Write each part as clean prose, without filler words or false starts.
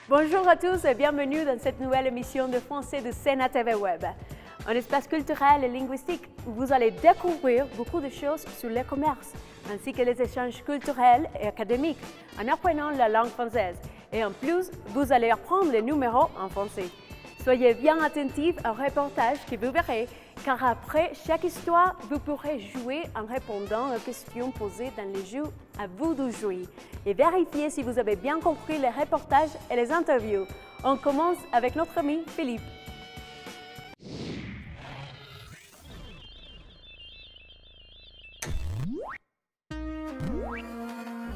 Bonjour à tous et bienvenue dans cette nouvelle émission de français de Sena TV Web. Un espace culturel et linguistique où vous allez découvrir beaucoup de choses sur le commerce, ainsi que les échanges culturels et académiques en apprenant la langue française. Et en plus, vous allez apprendre les numéros en français. Soyez bien attentifs au reportage que vous verrez, car après chaque histoire, vous pourrez jouer en répondant aux questions posées dans le jeu À vous de jouer. Et vérifiez si vous avez bien compris les reportages et les interviews. On commence avec notre ami Philippe.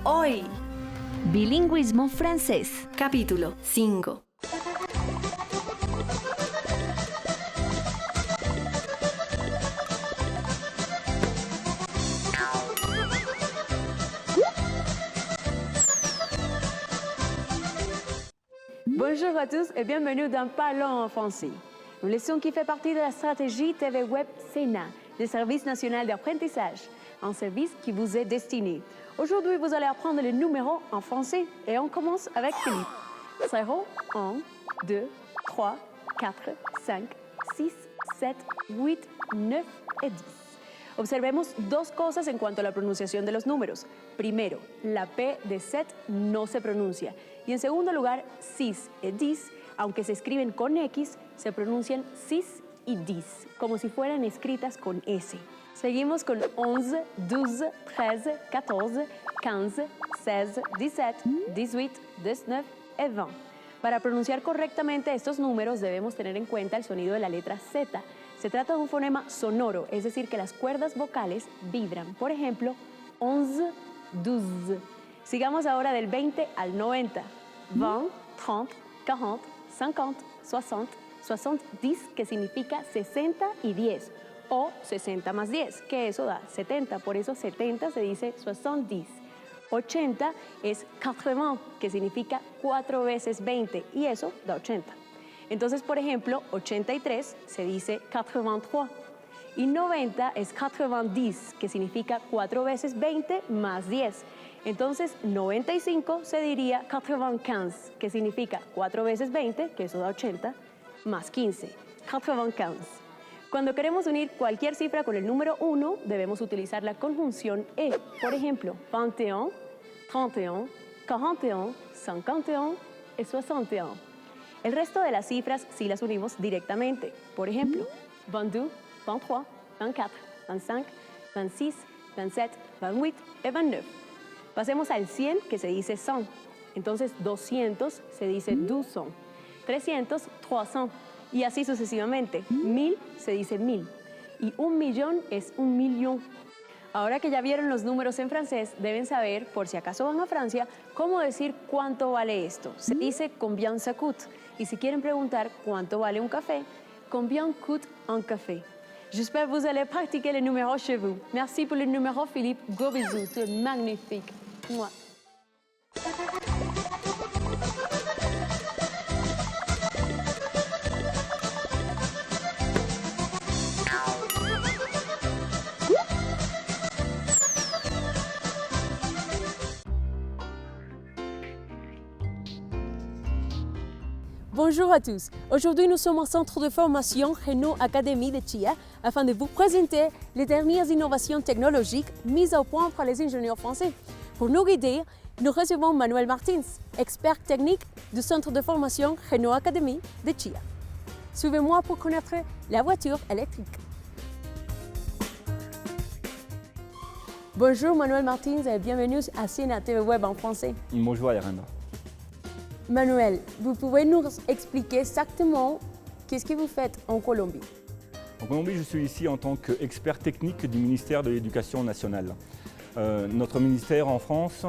Hoy, Bilingüismo francés. capítulo 5. Bonjour à tous et bienvenue dans Parlons en français. Une leçon qui fait partie de la stratégie TV Web Sena, le service national d'apprentissage, un service qui vous est destiné. Aujourd'hui, vous allez apprendre les numéros en français et on commence avec Philippe. 0, 1, 2, 3, 4, 5, 6, 7, 8, 9 y 10. Observemos dos cosas en cuanto a la pronunciación de los números. Primero, la P de 7 no se pronuncia. Y en segundo lugar, 6 y 10, aunque se escriben con X, se pronuncian 6 y 10, como si fueran escritas con S. Seguimos con 11, 12, 13, 14, 15, 16, 17, 18, 19 y 20. Para pronunciar correctamente estos números debemos tener en cuenta el sonido de la letra Z. Se trata de un fonema sonoro, es decir, que las cuerdas vocales vibran. Por ejemplo, 11, 12. Sigamos ahora del 20 al 90. 20, 30, 40, 50, 60, 60, 10, que significa 60 y 10. O 60 más 10, que eso da 70. Por eso 70 se dice 70. 80 es 80, que significa 4 veces 20. Y eso da 80. Entonces, por ejemplo, 83 se dice 83. Y 90 es 90, que significa 4 veces 20 más 10. Entonces, 95 se diría 95, que significa 4 veces 20, que eso da 80, más 15, 95. Cuando queremos unir cualquier cifra con el número 1, debemos utilizar la conjunción E. Por ejemplo, 21, 31, 41, 51 y 61. El resto de las cifras sí las unimos directamente. Por ejemplo, 22, 23, 24, 25, 26, 27, 28 y 29. Pasemos al 100, que se dice 100. Entonces, 200 se dice 200. 300, 300. Y así sucesivamente. 1000 se dice 1000. Y 1.000.000 es 1.000.000. Ahora que ya vieron los números en francés, deben saber, por si acaso van a Francia, cómo decir cuánto vale esto. Se dice combien ça coûte. Y si quieren preguntar cuánto vale un café, combien coûte un café. J'espère que vous allez pratiquer les numéros chez vous. Merci pour les numéros, Philippe. Gros bisous. Tu es magnifique. Moi. Bonjour à tous. Aujourd'hui, nous sommes au centre de formation Renault Academy de Chia afin de vous présenter les dernières innovations technologiques mises au point par les ingénieurs français. Pour nous guider, nous recevons Manuel Martins, expert technique du centre de formation Renault Academy de Chia. Suivez-moi pour connaître la voiture électrique. Bonjour Manuel Martins et bienvenue à Sena TV Web en français. Bonjour Irène. Manuel, vous pouvez nous expliquer exactement qu'est-ce que vous faites en Colombie? En Colombie, je suis ici en tant qu'expert technique du ministère de l'Éducation nationale. Notre ministère en France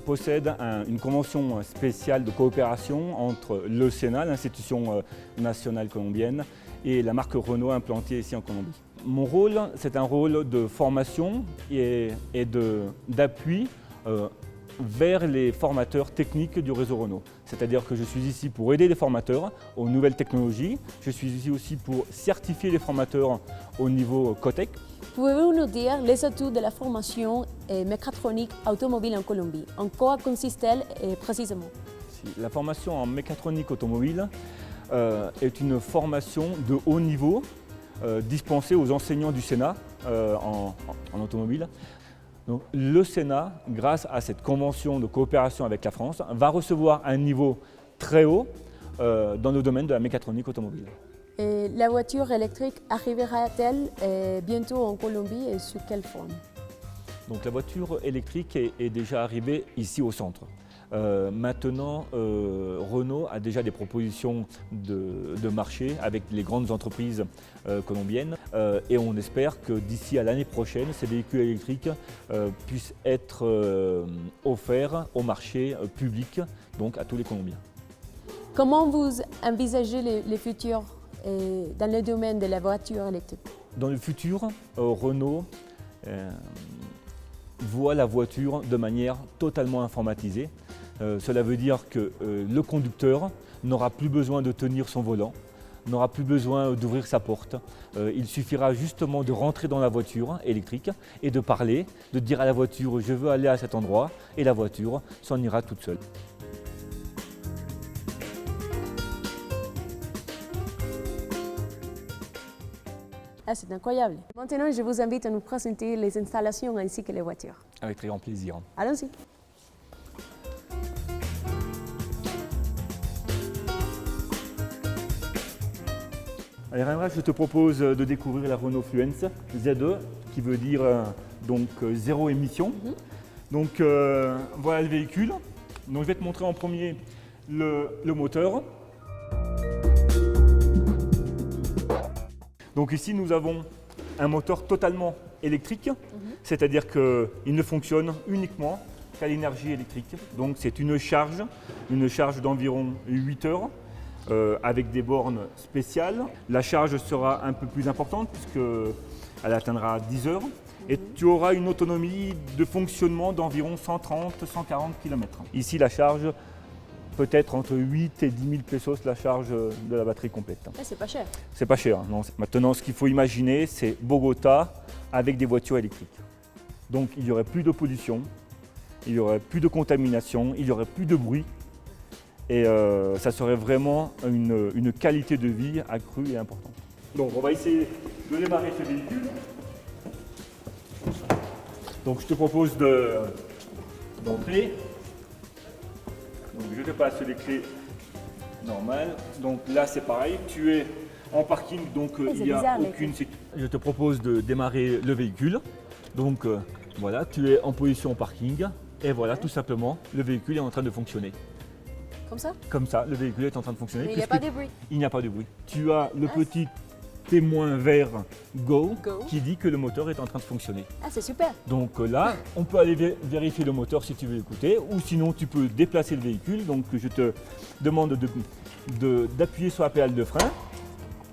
possède une convention spéciale de coopération entre le Sénat, l'institution nationale colombienne, et la marque Renault implantée ici en Colombie. Mon rôle, c'est un rôle de formation et d'appui vers les formateurs techniques du réseau Renault. C'est-à-dire que je suis ici pour aider les formateurs aux nouvelles technologies. Je suis ici aussi pour certifier les formateurs au niveau Cotec. Pouvez-vous nous dire les atouts de la formation mécatronique automobile en Colombie? En quoi consiste-t-elle précisément? La formation en mécatronique automobile est une formation de haut niveau dispensée aux enseignants du Sénat en automobile. Donc, le Sénat, grâce à cette convention de coopération avec la France, va recevoir un niveau très haut dans le domaine de la mécatronique automobile. Et la voiture électrique arrivera-t-elle bientôt en Colombie et sous quelle forme? Donc la voiture électrique est déjà arrivée ici au centre. Maintenant, Renault a déjà des propositions de marché avec les grandes entreprises colombiennes et on espère que d'ici à l'année prochaine, ces véhicules électriques puissent être offerts au marché public, donc à tous les Colombiens. Comment vous envisagez les futurs dans le domaine de la voiture électrique? Dans le futur, Renault voit la voiture de manière totalement informatisée. Cela veut dire que le conducteur n'aura plus besoin de tenir son volant, n'aura plus besoin d'ouvrir sa porte. Il suffira justement de rentrer dans la voiture électrique et de parler, de dire à la voiture « je veux aller à cet endroit » et la voiture s'en ira toute seule. Ah, c'est incroyable. Maintenant, je vous invite à nous présenter les installations ainsi que les voitures. Avec très grand plaisir. Allons-y. Allez, Raimra, je te propose de découvrir la Renault Fluence Z2, qui veut dire donc zéro émission. Donc voilà le véhicule. Donc, je vais te montrer en premier le moteur. Donc ici, nous avons un moteur totalement électrique, c'est-à-dire qu'il ne fonctionne uniquement qu'à l'énergie électrique. Donc c'est une charge d'environ 8 heures avec des bornes spéciales. La charge sera un peu plus importante puisqu'elle atteindra 10 heures et tu auras une autonomie de fonctionnement d'environ 130-140 km. Ici, la charge peut-être entre 8 et 10 000 pesos la charge de la batterie complète. Ah, c'est pas cher. C'est pas cher. Non. Maintenant, ce qu'il faut imaginer, c'est Bogota avec des voitures électriques. Donc, il n'y aurait plus de pollution, il n'y aurait plus de contamination, il n'y aurait plus de bruit. Et ça serait vraiment une qualité de vie accrue et importante. Donc, on va essayer de démarrer ce véhicule. Donc, je te propose d'entrer. Donc je te passe les clés normales. Donc là c'est pareil, tu es en parking, donc il n'y a aucune sécurité. Je te propose de démarrer le véhicule. Donc voilà, tu es en position parking et voilà, tout simplement, le véhicule est en train de fonctionner. Comme ça? Comme ça, le véhicule est en train de fonctionner. Mais il n'y a pas de bruit. Il n'y a pas de bruit. Tu as le petit témoin vert Go qui dit que le moteur est en train de fonctionner. Ah, c'est super. Donc là, on peut aller vérifier le moteur si tu veux écouter, ou sinon tu peux déplacer le véhicule. Donc je te demande d'appuyer sur la pédale de frein,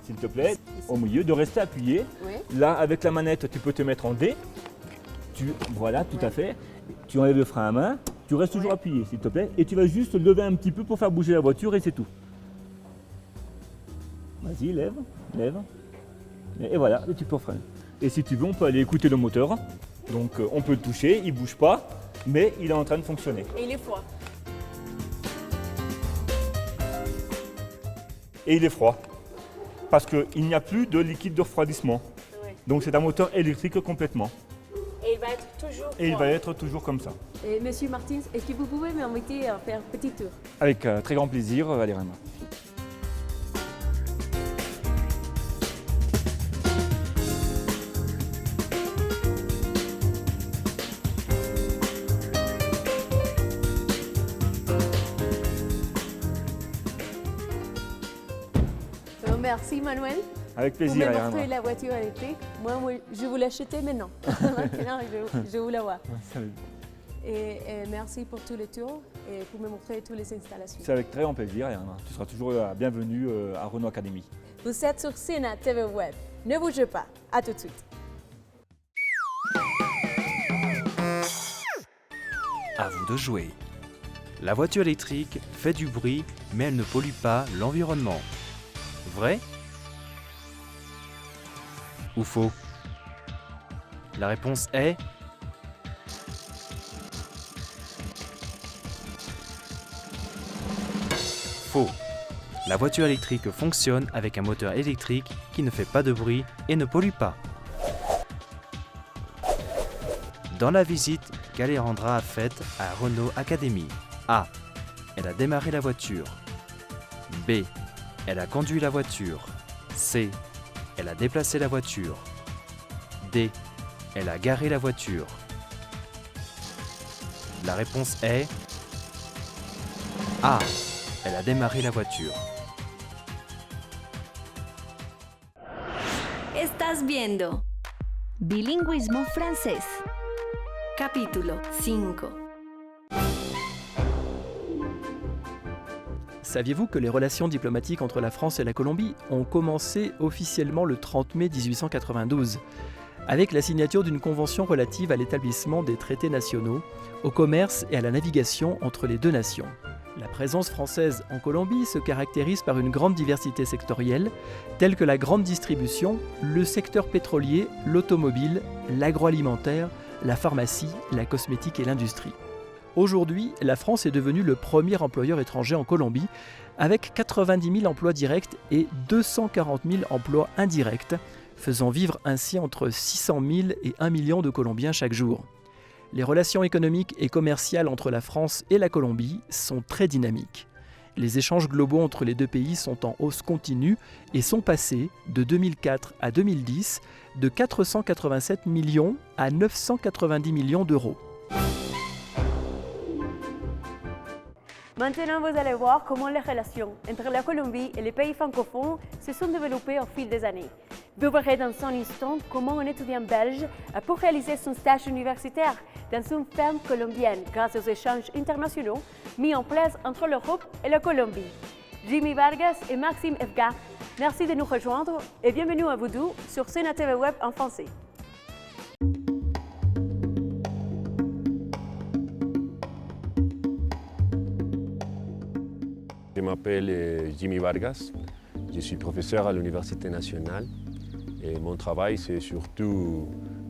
s'il te plaît, au milieu, de rester appuyé. Oui. Là, avec la manette, tu peux te mettre en D. Voilà, tout à fait. Tu enlèves le frein à main, tu restes toujours appuyé, s'il te plaît, et tu vas juste lever un petit peu pour faire bouger la voiture et c'est tout. Vas-y, lève. Et voilà, et tu peux freiner. Et si tu veux, on peut aller écouter le moteur. Donc on peut le toucher, il ne bouge pas, mais il est en train de fonctionner. Et il est froid. Et il est froid, parce qu'il n'y a plus de liquide de refroidissement. Ouais. Donc c'est un moteur électrique complètement. Et il va être toujours froid. Et il va être toujours comme ça. Et Monsieur Martins, est-ce que vous pouvez m'inviter à faire un petit tour? Avec très grand plaisir, Valérie. Merci Manuel. Avec Vous plaisir, me Valérie. montrez la voiture électrique. Moi, je vous l'acheter maintenant. Maintenant, je vous la vois. Et merci pour tous les tours et pour me montrer toutes les installations. C'est avec très grand plaisir, Valérie. Tu seras toujours bienvenue à Renault Academy. Vous êtes sur Sénat TV Web. Ne bougez pas. À tout de suite. À vous de jouer. La voiture électrique fait du bruit, mais elle ne pollue pas l'environnement. Vrai ou faux? La réponse est Faux. La voiture électrique fonctionne avec un moteur électrique qui ne fait pas de bruit et ne pollue pas. Dans la visite qu'Alejandra a faite à Renault Academy, A. Elle a démarré la voiture. B. Elle a conduit la voiture. C. Elle a déplacé la voiture. D. Elle a garé la voiture. La réponse est A. Elle a démarré la voiture. Estás viendo. Bilingüismo francés. Capítulo 5. Saviez-vous que les relations diplomatiques entre la France et la Colombie ont commencé officiellement le 30 mai 1892, avec la signature d'une convention relative à l'établissement des traités nationaux, au commerce et à la navigation entre les deux nations. La présence française en Colombie se caractérise par une grande diversité sectorielle, telle que la grande distribution, le secteur pétrolier, l'automobile, l'agroalimentaire, la pharmacie, la cosmétique et l'industrie. Aujourd'hui, la France est devenue le premier employeur étranger en Colombie, avec 90 000 emplois directs et 240 000 emplois indirects, faisant vivre ainsi entre 600 000 et 1 million de Colombiens chaque jour. Les relations économiques et commerciales entre la France et la Colombie sont très dynamiques. Les échanges globaux entre les deux pays sont en hausse continue et sont passés, de 2004 à 2010, de 487 millions à 990 millions d'euros. Maintenant, vous allez voir comment les relations entre la Colombie et les pays francophones se sont développées au fil des années. Vous verrez dans un instant comment un étudiant belge a pu réaliser son stage universitaire dans une ferme colombienne grâce aux échanges internationaux mis en place entre l'Europe et la Colombie. Jimmy Vargas et Maxime Efgar, merci de nous rejoindre et bienvenue à vous deux sur Sena TV Web en français. Je m'appelle Jimmy Vargas, je suis professeur à l'Université nationale et mon travail c'est surtout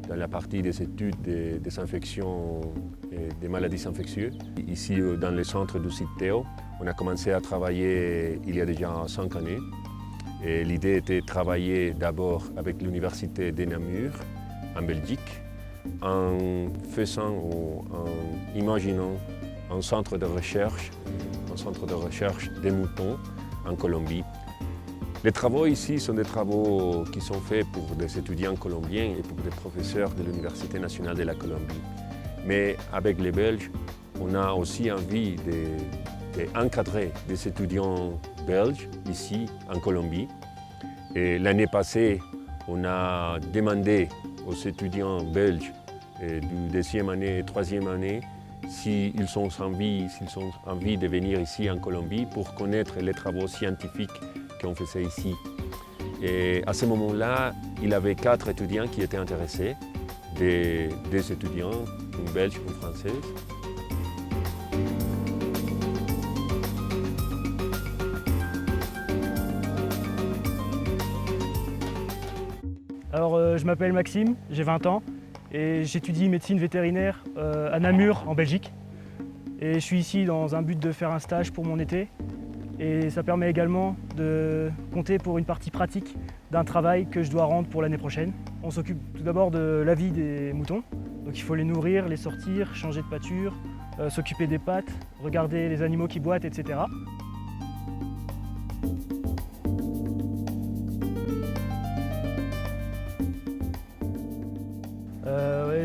dans la partie des études des infections et des maladies infectieuses. Ici dans le centre du site Théo, on a commencé à travailler il y a déjà 5 années. Et l'idée était de travailler d'abord avec l'Université de Namur en Belgique en faisant ou en imaginant un centre de recherche des moutons en Colombie. Les travaux ici sont des travaux qui sont faits pour des étudiants colombiens et pour des professeurs de l'Université nationale de la Colombie. Mais avec les Belges, on a aussi envie d'encadrer des étudiants belges ici en Colombie. Et l'année passée, on a demandé aux étudiants belges du deuxième année et troisième année s'ils ont envie de venir ici en Colombie pour connaître les travaux scientifiques qu'on faisait ici. Et à ce moment-là, il y avait 4 étudiants qui étaient intéressés, des étudiants, une belge, une française. Alors, je m'appelle Maxime, j'ai 20 ans et j'étudie médecine vétérinaire à Namur, en Belgique. Et je suis ici dans un but de faire un stage pour mon été. Et ça permet également de compter pour une partie pratique d'un travail que je dois rendre pour l'année prochaine. On s'occupe tout d'abord de la vie des moutons. Donc il faut les nourrir, les sortir, changer de pâture, s'occuper des pattes, regarder les animaux qui boitent, etc.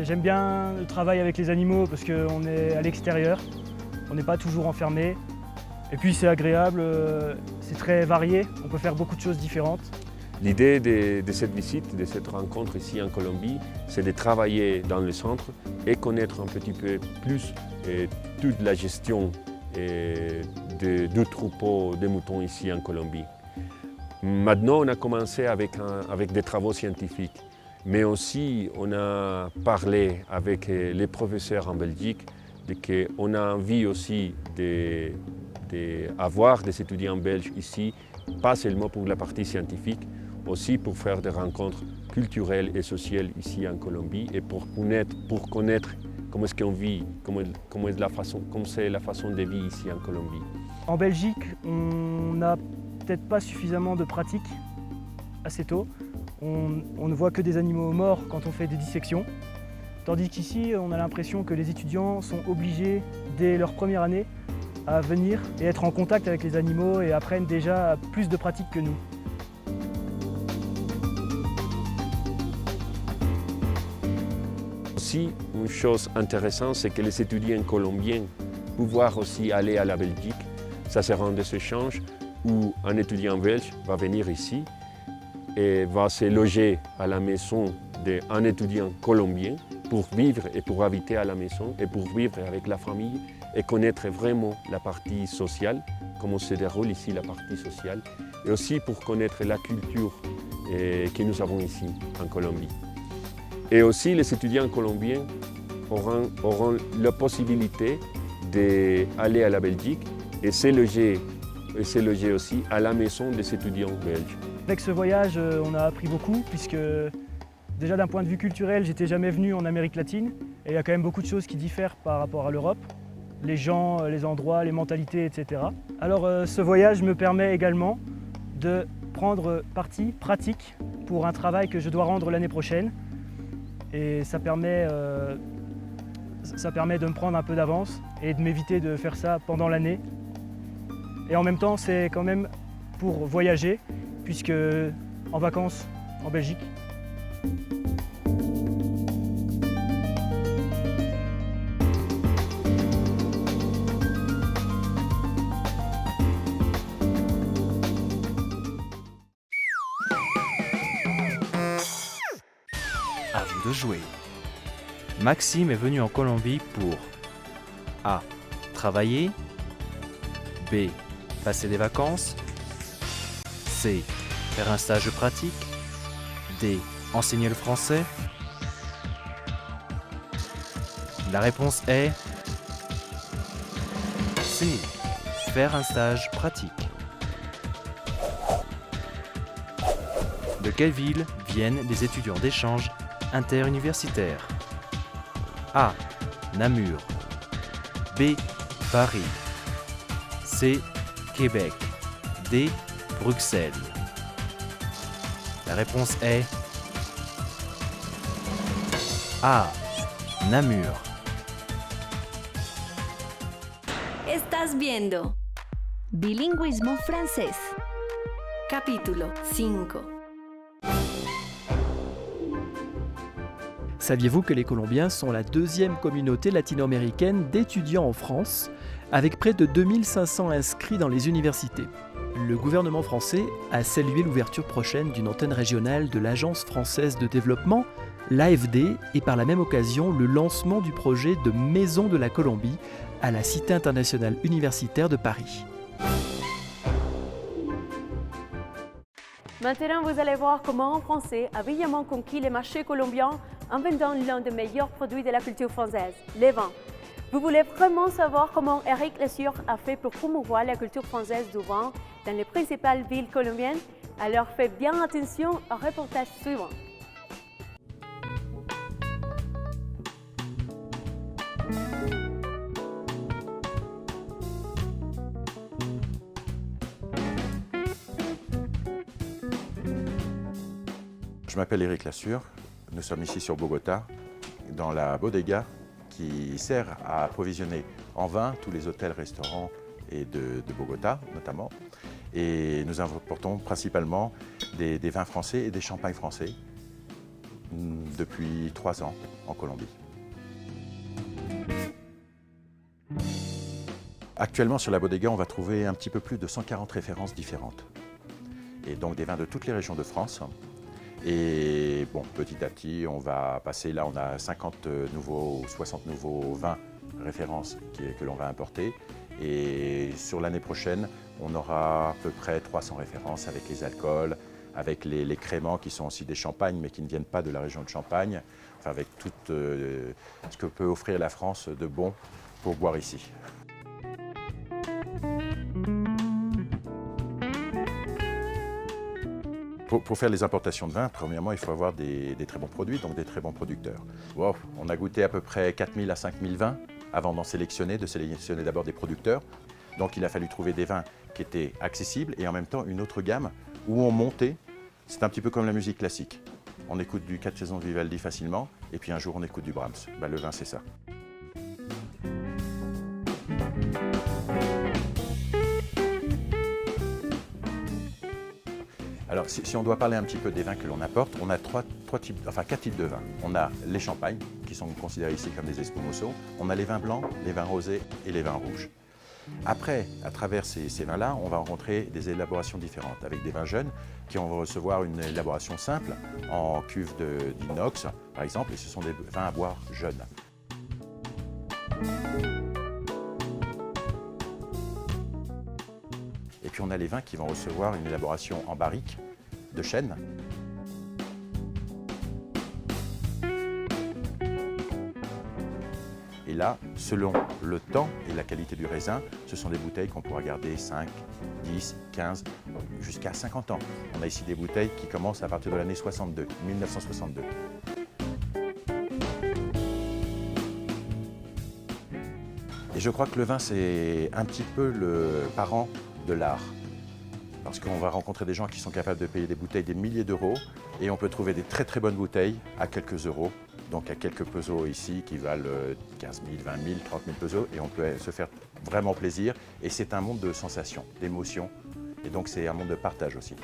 J'aime bien le travail avec les animaux parce qu'on est à l'extérieur, on n'est pas toujours enfermé. Et puis c'est agréable, c'est très varié, on peut faire beaucoup de choses différentes. L'idée de cette visite, de cette rencontre ici en Colombie, c'est de travailler dans le centre et connaître un petit peu plus toute la gestion du troupeau de moutons ici en Colombie. Maintenant, on a commencé avec des travaux scientifiques, mais aussi on a parlé avec les professeurs en Belgique qu'on a envie aussi d'avoir des étudiants belges ici, pas seulement pour la partie scientifique, aussi pour faire des rencontres culturelles et sociales ici en Colombie et pour connaître comment est-ce qu'on vit, comment c'est la façon de vie ici en Colombie. En Belgique, on n'a peut-être pas suffisamment de pratique assez tôt. On ne voit que des animaux morts quand on fait des dissections. Tandis qu'ici, on a l'impression que les étudiants sont obligés, dès leur première année, à venir et être en contact avec les animaux et apprennent déjà plus de pratiques que nous. Aussi, une chose intéressante, c'est que les étudiants colombiens pouvoir aussi aller à la Belgique. Ça sera des échanges où un étudiant belge va venir ici et va se loger à la maison d'un étudiant colombien pour vivre et pour habiter à la maison et pour vivre avec la famille et connaître vraiment la partie sociale, comment se déroule ici la partie sociale, et aussi pour connaître la culture que nous avons ici en Colombie. Et aussi les étudiants colombiens auront la possibilité d'aller à la Belgique et se loger aussi à la maison des étudiants belges. Avec ce voyage, on a appris beaucoup puisque déjà d'un point de vue culturel, j'étais jamais venu en Amérique latine et il y a quand même beaucoup de choses qui diffèrent par rapport à l'Europe. Les gens, les endroits, les mentalités, etc. Alors ce voyage me permet également de prendre parti pratique pour un travail que je dois rendre l'année prochaine. Et ça permet de me prendre un peu d'avance et de m'éviter de faire ça pendant l'année. Et en même temps, c'est quand même pour voyager, puisque en vacances en Belgique. À vous de jouer. Maxime est venu en Colombie pour A. Travailler. B. Passer des vacances. C. Faire un stage pratique. D. Enseigner le français. La réponse est C. Faire un stage pratique. De quelle ville viennent les étudiants d'échange interuniversitaires? A. Namur. B. Paris. C. Québec. D. Bruxelles. La réponse est A. Namur. Estás viendo Bilingüismo francés. capítulo 5. Saviez-vous que les Colombiens sont la deuxième communauté latino-américaine d'étudiants en France, avec près de 2500 inscrits dans les universités? Le gouvernement français a salué l'ouverture prochaine d'une antenne régionale de l'Agence française de développement, l'AFD, et par la même occasion le lancement du projet de Maison de la Colombie à la Cité internationale universitaire de Paris. Maintenant, vous allez voir comment un Français a brillamment conquis les marchés colombiens en vendant l'un des meilleurs produits de la culture française, les vins. Vous voulez vraiment savoir comment Éric Lessure a fait pour promouvoir la culture française du vin dans les principales villes colombiennes? Alors faites bien attention au reportage suivant. Je m'appelle Éric Lessure, nous sommes ici sur Bogota, dans la bodega qui sert à approvisionner en vin tous les hôtels, restaurants et de Bogota notamment. Et nous importons principalement des vins français et des champagnes français depuis 3 ans en Colombie. Actuellement sur la bodega, on va trouver un petit peu plus de 140 références différentes. Et donc des vins de toutes les régions de France. Et bon, petit à petit, on va passer, là on a 50 nouveaux, 60 nouveaux vins références que l'on va importer. Et sur l'année prochaine, on aura à peu près 300 références avec les alcools, avec les créments qui sont aussi des champagnes, mais qui ne viennent pas de la région de Champagne, enfin avec tout ce que peut offrir la France de bon pour boire ici. Pour faire les importations de vin, premièrement, il faut avoir des très bons produits, donc des très bons producteurs. Wow, on a goûté à peu près 4000 à 5000 vins avant de sélectionner d'abord des producteurs. Donc il a fallu trouver des vins qui étaient accessibles et en même temps une autre gamme où on montait. C'est un petit peu comme la musique classique. On écoute du 4 saisons de Vivaldi facilement et puis un jour on écoute du Brahms. Ben, le vin c'est ça. Alors, si on doit parler un petit peu des vins que l'on apporte, on a quatre types de vins. On a les champagnes, qui sont considérés ici comme des espumosos. On a les vins blancs, les vins rosés et les vins rouges. Après, à travers ces vins-là, on va rencontrer des élaborations différentes, avec des vins jeunes qui vont recevoir une élaboration simple en cuve d'inox, par exemple, et ce sont des vins à boire jeunes. Et puis on a les vins qui vont recevoir une élaboration en barrique de chêne. Et là, selon le temps et la qualité du raisin, ce sont des bouteilles qu'on pourra garder 5, 10, 15, jusqu'à 50 ans. On a ici des bouteilles qui commencent à partir de l'année 62, 1962. Et je crois que le vin, c'est un petit peu le parent de l'art. Parce qu'on va rencontrer des gens qui sont capables de payer des bouteilles des milliers d'euros et on peut trouver des très très bonnes bouteilles à quelques euros. Donc à quelques pesos ici qui valent 15 000, 20 000, 30 000 pesos et on peut se faire vraiment plaisir. Et c'est un monde de sensations, d'émotions et donc c'est un monde de partage aussi.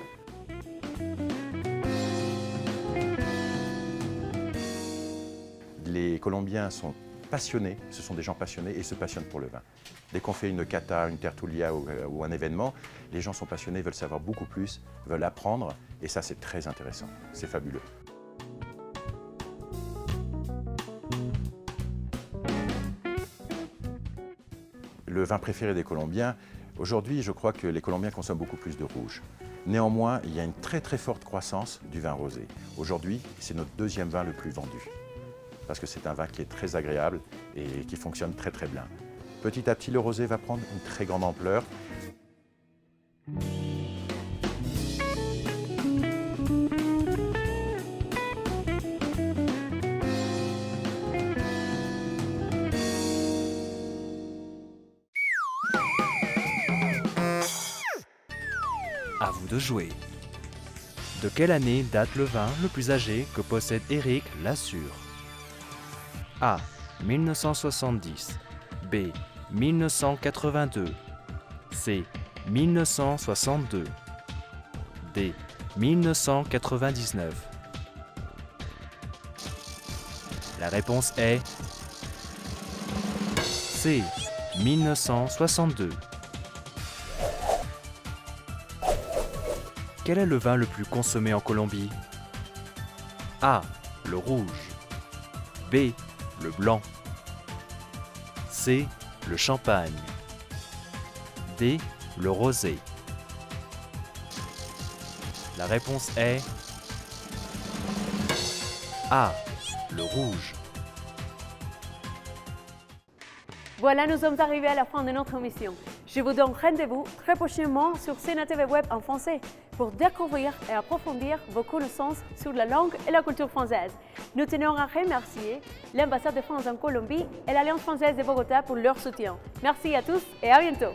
Les Colombiens sont passionnés, ce sont des gens passionnés et se passionnent pour le vin. Dès qu'on fait une cata, une tertulia ou un événement, les gens sont passionnés, veulent savoir beaucoup plus, veulent apprendre et ça c'est très intéressant, c'est fabuleux. Le vin préféré des Colombiens, aujourd'hui je crois que les Colombiens consomment beaucoup plus de rouge. Néanmoins, il y a une très très forte croissance du vin rosé. Aujourd'hui, c'est notre deuxième vin le plus vendu. Parce que c'est un vin qui est très agréable et qui fonctionne très très bien. Petit à petit, le rosé va prendre une très grande ampleur. À vous de jouer. De quelle année date le vin le plus âgé que possède Éric Lassure? A. 1970. B. 1982. C. 1962. D. 1999. La réponse est C. 1962. Quel est le vin le plus consommé en Colombie? A. Le rouge. B. Le blanc. C. Le champagne. D. Le rosé. La réponse est A. Le rouge. Voilà, nous sommes arrivés à la fin de notre émission. Je vous donne rendez-vous très prochainement sur Sena TV Web en français pour découvrir et approfondir vos connaissances sur la langue et la culture française. Nous tenons à remercier l'ambassade de France en Colombie et l'Alliance française de Bogota pour leur soutien. Merci à tous et à bientôt.